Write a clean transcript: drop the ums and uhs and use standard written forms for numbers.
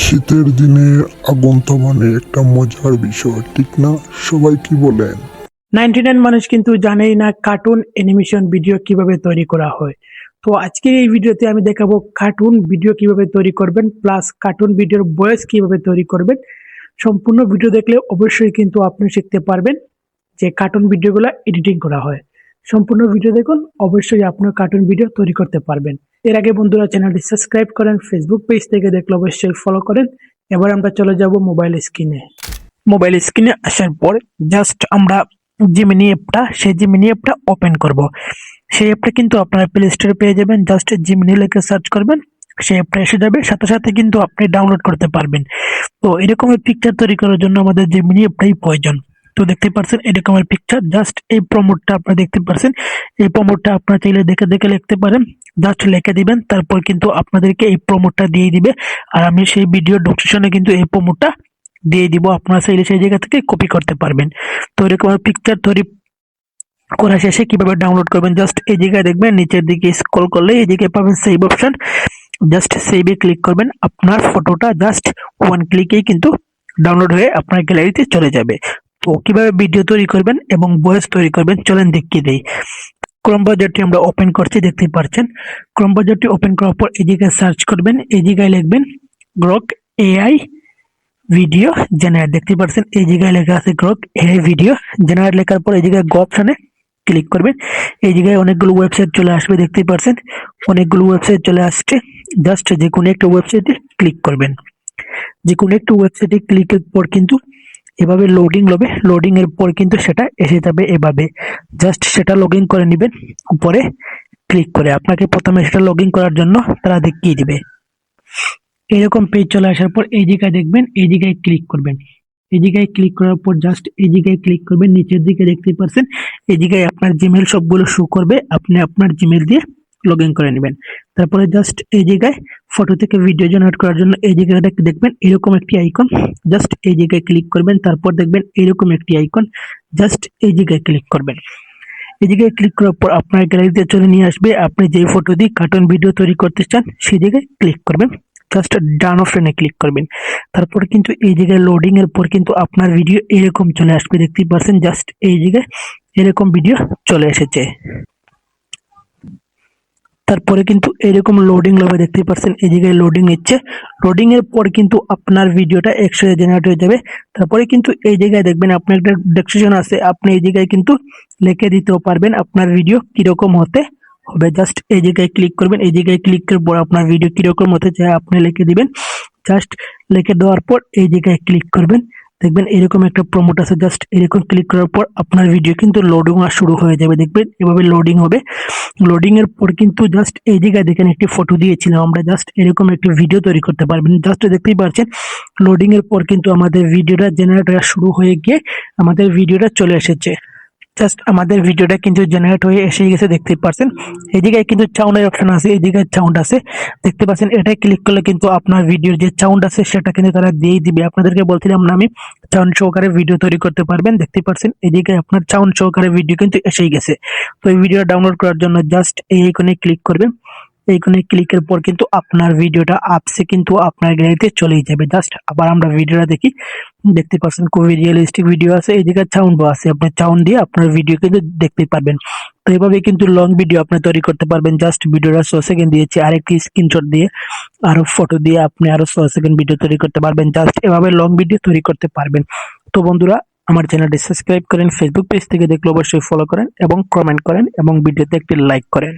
শীতের দিনে আগুন থামানো একটা মজার বিষয়, ঠিক না? সবাই কি বলেন? 99 মানুষ কিন্তু জানেই না কার্টুন অ্যানিমেশন ভিডিও কিভাবে তৈরি করা হয়। তো আজকের এই ভিডিওতে আমি দেখাবো কার্টুন ভিডিও কিভাবে তৈরি করবেন, প্লাস কার্টুন ভিডিওর ভয়েস কিভাবে তৈরি করবেন। সম্পূর্ণ ভিডিও দেখলে অবশ্যই কিন্তু আপনি শিখতে পারবেন যে কার্টুন ভিডিওগুলো এডিটিং করা হয়। সম্পূর্ণ ভিডিও দেখুন, অবশ্যই আপনার কার্টুন ভিডিও তৈরি করতে পারবেন। এর আগে বন্ধুরা চ্যানেলটি সাবস্ক্রাইব করেন, ফেসবুক পেজ থেকে দেখলে অবশ্যই ফলো করেন। এবার আমরা চলে যাব মোবাইল স্ক্রিনে আসার পর জাস্ট আমরা জিমিনি অ্যাপটা ওপেন করব। সেই অ্যাপটা কিন্তু আপনারা প্লে স্টোরে পেয়ে যাবেন। জাস্ট জিমিনি লিখে সার্চ করবেন, সেই অ্যাপটা এসে যাবে, সাথে সাথে কিন্তু আপনি ডাউনলোড করতে পারবেন। তো এরকমের পিকচার তৈরি করার জন্য আমাদের জিমিনি অ্যাপটাই প্রয়োজন। তো দেখতে পাচ্ছেন এরকমের পিকচার, জাস্ট এই প্রমোটটা আপনারা দেখতে পাচ্ছেন। এই প্রমোটটা আপনারা চাইলে দেখে দেখে লিখতে পারেন, জাস্ট লিখে দিবেন, তারপর কিন্তু আপনাদেরকে এই প্রমোটটা দিয়ে দিবে। আর আমি সেই ভিডিও ডেসক্রিপশনে কিন্তু এই প্রমোটটা দিয়ে দিব, আপনারা চাইলে সেই জায়গা থেকে কপি করতে পারবেন। তো এরকম পিকচার তৈরি করা শেষে কিভাবে ডাউনলোড করবেন, জাস্ট এই জায়গায় দেখবেন নিচের দিকে স্ক্রল করলে এই জায়গায় পাবেন সেভ অপশন। জাস্ট সেভে ক্লিক করবেন, আপনার ফটোটা জাস্ট ওয়ান ক্লিকেই কিন্তু ডাউনলোড হয়ে আপনার গ্যালারিতে চলে যাবে। তো কিভাবে ভিডিও তৈরি করবেন এবং ভয়েস তৈরি করবেন চলেন দেখিয়ে দেই। ক্রোম ব্রাউজারটি আমরা ওপেন করছি, দেখতেই পাচ্ছেন। ক্রোম ব্রাউজারটি ওপেন করার পর এই জায়গায় সার্চ করবেন, এই জায়গায় লিখবেন গ্রক এআই ভিডিও জেনারেট। দেখতে পাচ্ছেন এই জায়গায় লেখা আছে গ্রক এআই ভিডিও জেনারেট। লেখার পর এই জায়গায় গো অপশনে ক্লিক করবেন। এই জায়গায় অনেকগুলো ওয়েবসাইট চলে আসবে, দেখতেই পাচ্ছেন অনেকগুলো ওয়েবসাইট চলে আসছে। জাস্ট যে কোনো একটা ওয়েবসাইটে ক্লিক করবেন। যে কোনো একটা ওয়েবসাইটে ক্লিকের পর কিন্তু এভাবে লোডিং হবে। লোডিং এর পর কিন্তু সেটা এসে যাবে এভাবে। জাস্ট সেটা লগইন করে নেবেন উপরে ক্লিক করে। আপনাকে প্রথমে সেটা লগইন করার জন্য তারা দেখিয়ে দিবে। এরকম পেজ চলে আসার পর এই জায়গায় দেখবেন, এই জায়গায় ক্লিক করবেন। এই জায়গায় ক্লিক করার পর জাস্ট এই জায়গায় ক্লিক করবেন, নিচের দিকে দেখতে পাচ্ছেন এই জায়গায় আপনার জিমেল সবগুলো শো করবে, আপনি আপনার জিমেল দিয়ে লগ ইন করে নেবেন। তারপরে জাস্ট এই জায়গায় ফটো থেকে ভিডিও জেনারেট করার জন্য এই জায়গাটা দেখবেন এরকম একটি আইকন, জাস্ট এই জায়গায় ক্লিক করবেন। তারপর দেখবেন এরকম একটি আইকন, জাস্ট এই জায়গায় ক্লিক করবেন। এই জায়গায় ক্লিক করার পর আপনার গ্যালারিতে চলে নিয়ে আসবে। আপনি যে ফটো দিয়ে কার্টুন ভিডিও তৈরি করতে চান সেই জায়গায় ক্লিক করবেন, জাস্ট ডান অপশনে ক্লিক করবেন। তারপর কিন্তু এই জায়গায় লোডিং এর পর কিন্তু আপনার ভিডিও এরকম চলে আসবে, দেখতেই পাচ্ছেন। জাস্ট এই জায়গায় এরকম ভিডিও চলে এসেছে। তারপরে কিন্তু এরকম লোডিং হবে, দেখতেই পাচ্ছেন এই জায়গায় লোডিং নিচ্ছে। লোডিং এর পর কিন্তু আপনার ভিডিওটা একসাথে জেনারেট হয়ে যাবে। তারপরে কিন্তু এই জায়গায় দেখবেন আপনার একটা ডেসক্রিপশন আছে, আপনি এই জায়গায় কিন্তু লিখে দিতেও পারবেন আপনার ভিডিও কিরকম হতে হবে। জাস্ট এই জায়গায় ক্লিক করবেন, এই জায়গায় ক্লিক করার পর আপনার ভিডিও কিরকম হতে চায় আপনি লিখে দিবেন। জাস্ট লিখে দেওয়ার পর এই জায়গায় ক্লিক করবেন, দেখবেন এরকম একটা প্রমোট আছে। জাস্ট এরকম ক্লিক করার পর আপনার ভিডিও কিন্তু লোডিং শুরু হয়ে যাবে, দেখবেন এভাবে লোডিং হবে। লোডিং এর পর কিন্তু জাস্ট এই জায়গায় দেখেন একটি ফটো দিয়েছিলাম আমরা, জাস্ট এরকম একটি ভিডিও তৈরি করতে পারবেন। জাস্ট দেখতেই পাচ্ছেন লোডিং এর পর কিন্তু আমাদের ভিডিওটা জেনারেট হওয়া শুরু হয়ে গিয়ে আমাদের ভিডিওটা চলে এসেছে। জাস্ট আমাদের ভিডিওটা কিন্তু জেনারেট হয়ে এসে গেছে, দেখতেই পাচ্ছেন। এই জায়গায় কিন্তু সাউন্ডের অপশন আছে, এই জায়গায় সাউন্ড আছে, দেখতে পাচ্ছেন। এটাই ক্লিক করলে কিন্তু আপনার ভিডিওর যে সাউন্ড আছে সেটা কিন্তু তারা দিয়েই দিবে। আপনাদেরকে বলছিলাম না আমি, সাউন্ড সহকারে ভিডিও তৈরি করতে পারবেন, দেখতে পাচ্ছেন এই জায়গায় আপনার সাউন্ড সহকারে ভিডিও কিন্তু এসেই গেছে। তো এই ভিডিও ডাউনলোড করার জন্য জাস্ট এই আইকনে ক্লিক করবেন। এইখানে ক্লিকের পর কিন্তু আপনার ভিডিওটা আপসে কিন্তু আপনার গ্যালারিতে চলেই যাবে। জাস্ট আবার আমরা ভিডিওটা দেখি, দেখতে পাচ্ছেন খুবই রিয়েলিস্টিক ভিডিও আছে। এই জায়গায় সাউন্ডও আছে, আপনি সাউন্ড দিয়ে আপনার ভিডিও কিন্তু দেখতে পারবেন। তো এইভাবে কিন্তু লং ভিডিও আপনি তৈরি করতে পারবেন। জাস্ট ভিডিওটা 6 সেকেন্ড দিয়েছি, আরেকটি স্ক্রিনশট দিয়ে আরো ফটো দিয়ে আপনি আরো 6 সেকেন্ড ভিডিও তৈরি করতে পারবেন। জাস্ট এভাবে লং ভিডিও তৈরি করতে পারবেন। তো বন্ধুরা, আমার চ্যানেলটি সাবস্ক্রাইব করেন, ফেসবুক পেজ থেকে দেখলে অবশ্যই ফলো করেন এবং কমেন্ট করেন এবং ভিডিওতে একটি লাইক করেন।